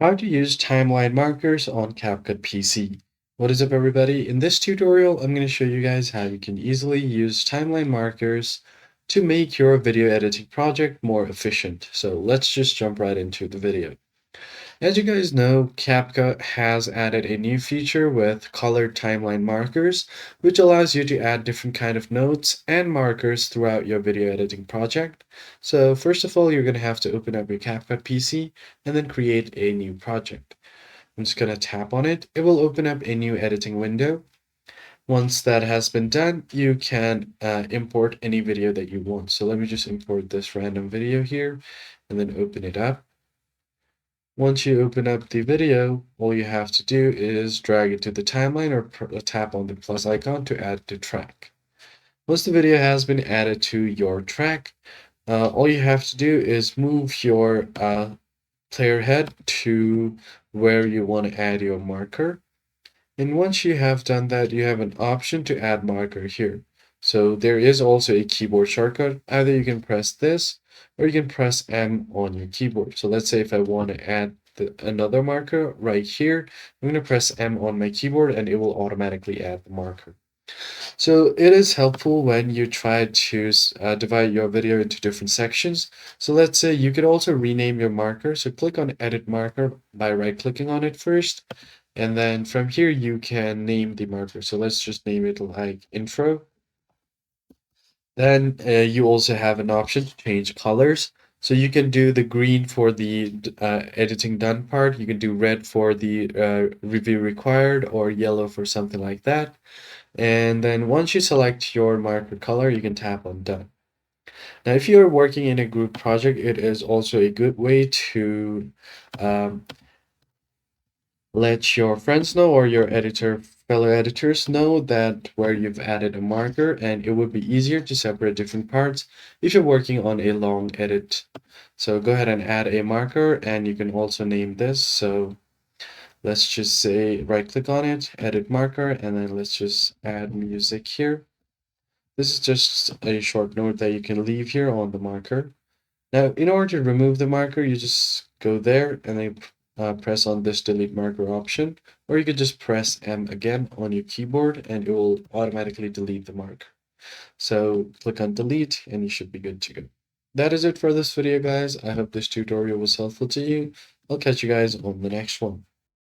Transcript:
How to use timeline markers on CapCut PC. What is up, everybody? In this tutorial, I'm going to show you guys how you can easily use timeline markers to make your video editing project more efficient. So let's just jump right into the video. As you guys know, CapCut has added a new feature with colored timeline markers, which allows you to add different kind of notes and markers throughout your video editing project. So first of all, you're going to have to open up your CapCut PC and then create a new project. I'm just going to tap on it. It will open up a new editing window. Once that has been done, you can import any video that you want. So let me just import this random video here and then open it up. Once you open up the video, all you have to do is drag it to the timeline or tap on the plus icon to add to track. Once the video has been added to your track, all you have to do is move your player head to where you want to add your marker. And once you have done that, you have an option to add marker here. So there is also a keyboard shortcut. Either you can press this or you can press M on your keyboard. So let's say if I want to add another marker right here, I'm going to press M on my keyboard and it will automatically add the marker. So it is helpful when you try to divide your video into different sections. So let's say you could also rename your marker. So click on Edit Marker by right-clicking on it first. And then from here, you can name the marker. So let's just name it like Intro. Then you also have an option to change colors. So you can do the green for the editing done part. You can do red for the review required or yellow for something like that. And then once you select your marker color, you can tap on done. Now, if you're working in a group project, it is also a good way to um, let your friends know or your fellow editors know that where you've added a marker, and it would be easier to separate different parts if you're working on a long edit. So go ahead and add a marker, and you can also name this. So let's just say right click on it, edit marker, and then let's just add music here. This is just a short note that you can leave here on the marker. Now, in order to remove the marker, you just go there and then press on this delete marker option, or you could just press M again on your keyboard and it will automatically delete the marker. So click on delete and you should be good to go. That is it for this video, guys. I hope this tutorial was helpful to you. I'll catch you guys on the next one.